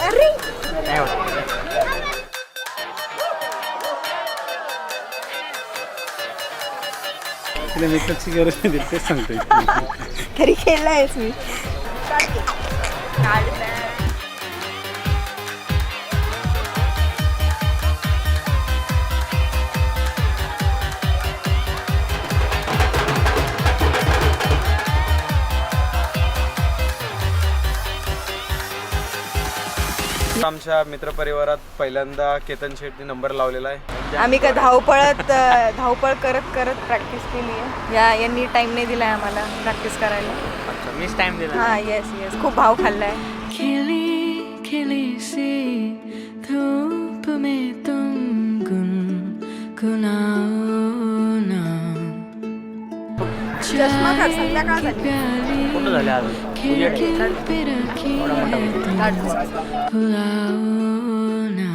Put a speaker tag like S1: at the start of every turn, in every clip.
S1: अरे
S2: तिला मेकअपची गरज नाही तेच सांगतोय.
S1: तरी खेळलायस मी.
S3: आमच्या मित्रपरिवारात पहिल्यांदा केतन शेट्टी नंबर लावलेला आहे.
S1: आम्ही का धावपळ करत प्रॅक्टिस केली आहे. यांनी टाइम नाही दिलाय आम्हाला प्रॅक्टिस करायला.
S2: अच्छा मीच टाइम दिला.
S1: हा येस खूप भाव खाल्लाय.
S4: खिली खिली सी धूप में तुम गुनगुनाओ ना.
S1: चष्मा काढ, संध्याकाळ झाली.
S2: कुठं झाले आज
S4: खिड़की पे रखी है तुम भुलाओ ना.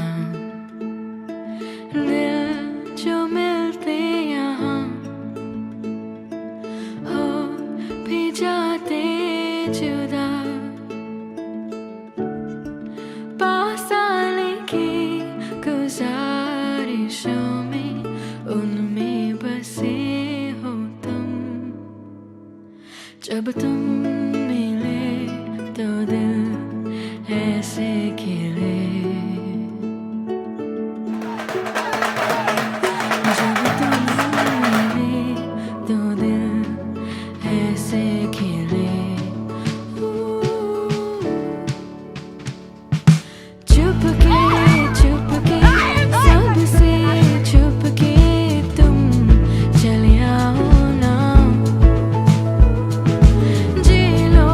S4: दिल जो मिलते यहाँ हो भी जाते जुदा. पास आने की गुजारिशों में उनमें बसे हो तुम. जब तुम मिले तो दिल ऐसे खिले. जब तुम मिले तो दिल ऐसे खिले. चुपके चुपके सबसे चुपके तुम चले आओ ना. जी लो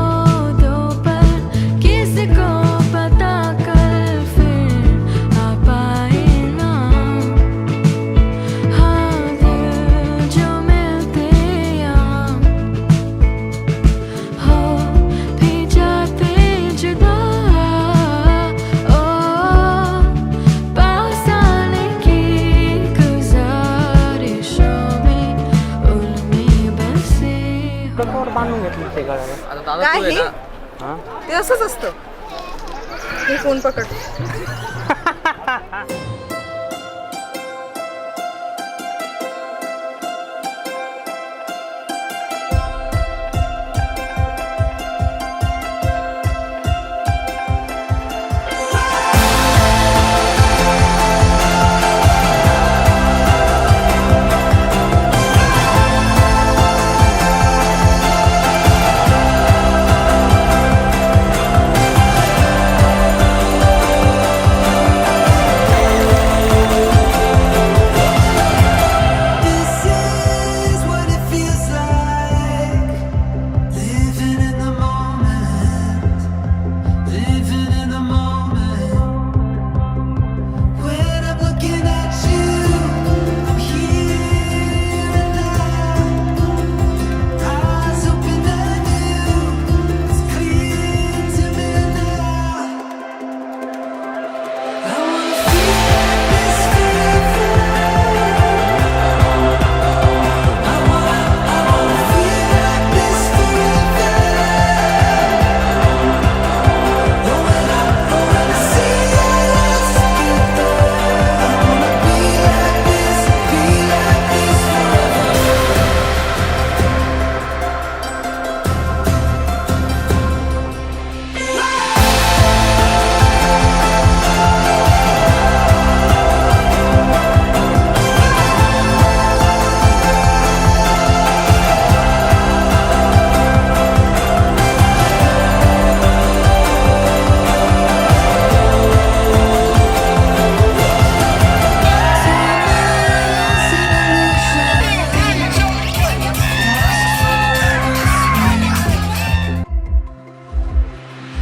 S4: दो पल किसको पता कल फिर आ पाए ना. हाँ दिल जो मिलते यहाँ हो भी जाते जुदा. ओ पास आने की गुजारिशों में उनमें बसे हो.
S2: डोक्यावर बांधून घेतलं ते गळ्याला.
S3: आता दादा
S1: काय
S3: तू आहे
S1: हे?
S3: ना,
S2: हा
S1: ते असंच असतं. हे फोन पकड.
S5: This is what it feels like, living in the moment, living in the moment. When I'm looking at you, I'm here and now. Eyes open anew, it's clear to me now. I wanna feel like this forever. I wanna feel like this forever. Oh, when I see us together, I wanna be like this forever.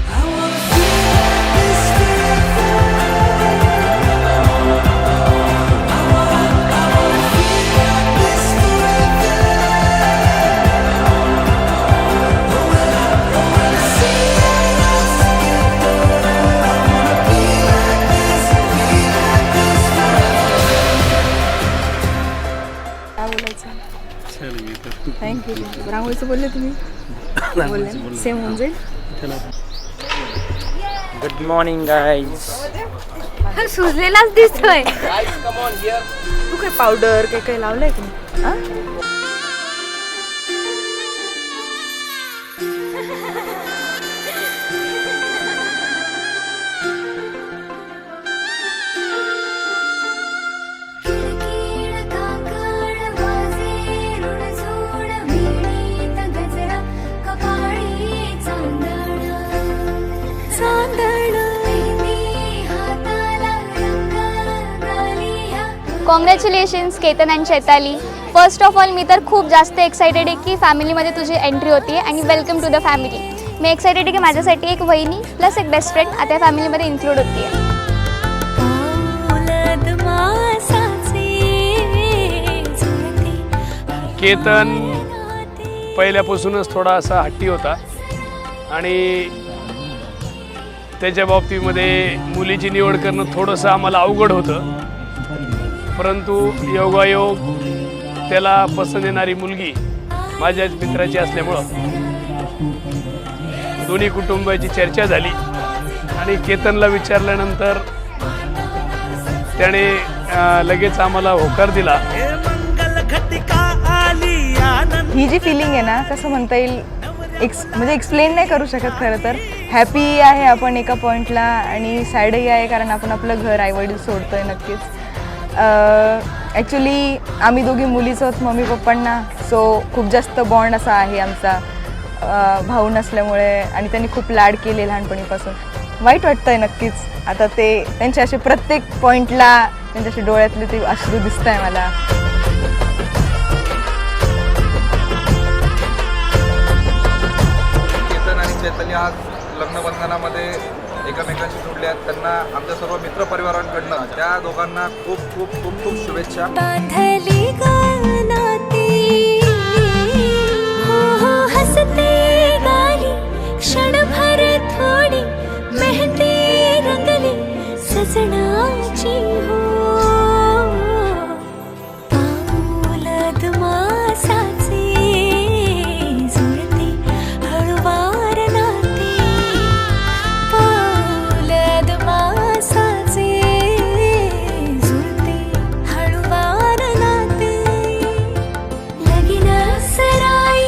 S5: I wanna feel like this forever. I wanna feel like this forever. Oh, when I see us together, I wanna be like this forever.
S1: काय बोलायचं?
S2: चल मी तर
S1: thank you. रांगोळीचं बोलले तुम्ही? बोलले same होऊन जाईल.
S2: चला
S6: गुड मॉर्निंग गाईज.
S1: सुजलेलाच दिसतोय. तू काय पावडर काही लावलंय की हा?
S7: Congratulations Ketan and Chaitali. First of all मी तर खूप जास्त एक्सायटेड आहे की फॅमिलीमध्ये तुझी एंट्री होती आहे आणि वेलकम टू द फॅमिली. मी एक्सायटेड आहे की माझ्यासाठी एक वहिनी प्लस एक बेस्ट फ्रेंड आता फॅमिलीमध्ये इन्क्लूड होती आहे.
S8: केतन पहिल्यापासूनच थोडासा हट्टी होता आणि त्याच्या बाबतीमध्ये मुलीची निवड करणं थोडंसं आम्हाला अवघड होतं, परंतु योगायोग त्याला पसंत येणारी मुलगी माझ्याच मित्राची असल्यामुळं दोन्ही कुटुंबाची चर्चा झाली आणि केतनला विचारल्यानंतर त्याने लगेच आम्हाला होकार दिला.
S1: ही जी फिलिंग आहे ना, कसं म्हणता येईल, म्हणजे एक्सप्लेन नाही करू शकत. खरं तर हॅपी आहे आपण एका पॉईंटला आणि सॅडही आहे, कारण आपण आपलं घर आईवडील सोडतोय नक्कीच. ॲक्च्युली आम्ही दोघी मुलीच आहोत मम्मी पप्पांना, सो खूप जास्त बॉन्ड असा आहे आमचा भाऊ नसल्यामुळे, आणि त्यांनी खूप लाड केले लहानपणीपासून. वाईट वाटतंय नक्कीच. आता ते त्यांच्या असे प्रत्येक पॉईंटला त्यांच्या डोळ्यातले ते अश्रू दिसत आहे मला.
S3: केतन आणि चैताली आज लग्नबंधनामध्ये एकमेकांशी जोडले आहेत. त्यांना आमच्या सर्व मित्रपरिवारांकडनं त्या दोघांना खूप खूप खूप खूप शुभेच्छा.
S7: क्षणभर थोडी मेहंदी रंगली सजनाची हो, पाऊलाद मासाचे जुळते हळुवार नाते, पाऊलाद मासाचे जुळते हळुवार नाते, लगीन सराई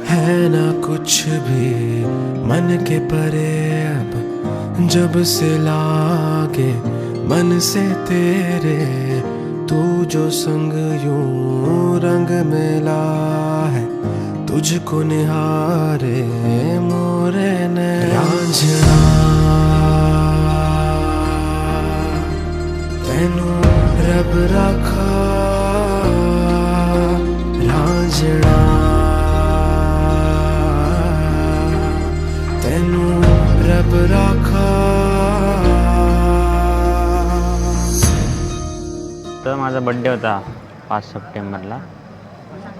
S5: है ना कुछ भी मन के परे अब, जब से लागे मन से तेरे, तू जो संग यूं रंग मिला है, तुझको निहारे मोरे ने रांझना, तेनू रब रखा रांझना, तेनू रब रखा.
S6: तर माझा बड्डे होता 5 सप्टेंबरला.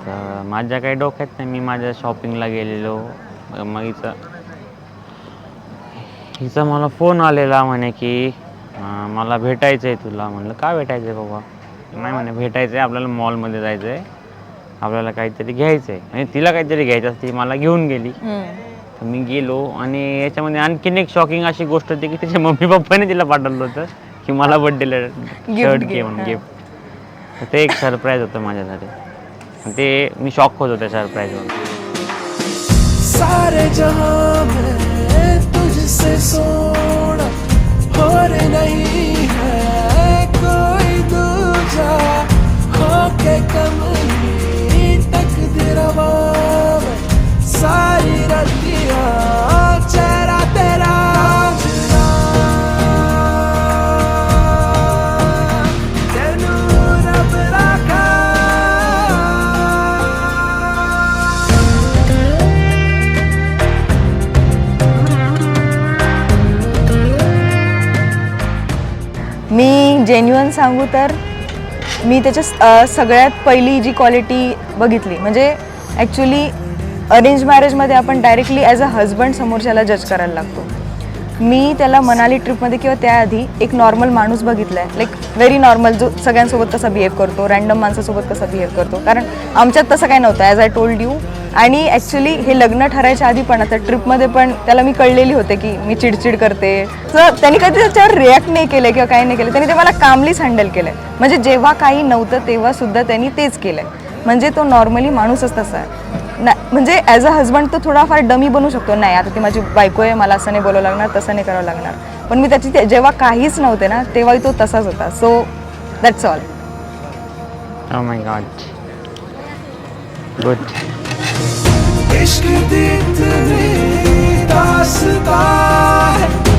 S6: तर माझ्या काही डोक्यात नाही, मी माझ्या शॉपिंगला गेलेलो. मग हिचा मला फोन आलेला म्हणे की मला भेटायचं आहे तुला. म्हणलं का भेटायचं आहे बाबा? नाही म्हणे भेटायचं आहे आपल्याला, मॉलमध्ये जायचं आहे, आपल्याला काहीतरी घ्यायचं आहे. आणि तिला काहीतरी घ्यायचं असतं, ती मला घेऊन गेली. तर मी गेलो आणि याच्यामध्ये आणखीन एक शॉकिंग अशी गोष्ट होती की तिच्या मम्मी पप्पाने तिला पाठवलं होतं की मला बड्डेला शर्ट घे म्हणून, गिफ्ट. तर ते एक सरप्राईज होतं माझ्यासाठी. ते मी शॉक होतो त्या सरप्राईजवर.
S5: सारे जहां में तुझसे सोना और नहीं है कोई दूजा, होके कमली तकदीरवा में सारी रतियां चेहरा तेरा
S1: जेन्युअन सांगू तर मी त्याच्या सगळ्यात पहिली जी क्वालिटी बघितली म्हणजे ॲक्च्युली अरेंज मॅरेजमध्ये आपण डायरेक्टली ॲज अ हजबंड समोरच्याला जज करायला लागतो. मी त्याला मनाली ट्रिपमध्ये किंवा त्याआधी एक नॉर्मल माणूस बघितला आहे, लाईक व्हेरी नॉर्मल, जो सगळ्यांसोबत कसा बिहेव करतो, रँडम माणसासोबत कसा बिहेव करतो. कारण आमच्यात तसं काय नव्हतं ॲज आय टोल्ड यू. आणि ॲक्च्युली हे लग्न ठरायच्या आधी पण आता ट्रिपमध्ये पण त्याला मी कळलेली होते की मी चिडचिड करते. तर त्यांनी कधी त्याच्यावर रिॲक्ट नाही केलं किंवा काही नाही केलं. त्यांनी ते मला कामलीच हँडल केलं आहे. म्हणजे जेव्हा काही नव्हतं तेव्हासुद्धा त्यांनी तेच केलं आहे. म्हणजे तो नॉर्मली माणूसच तसा आहे ना. म्हणजे ॲज अ हजबंड तो थोडाफार डमी बनू शकतो, नाही आता ती माझी बायको आहे, मला असं नाही बोलावं लागणार, तसं नाही करावं लागणार. पण मी त्याची जेव्हा काहीच नव्हते ना तेव्हाही तो तसाच होता. So that's all.
S6: Oh my God, good.
S5: इश्क दी इतनी दास्तां है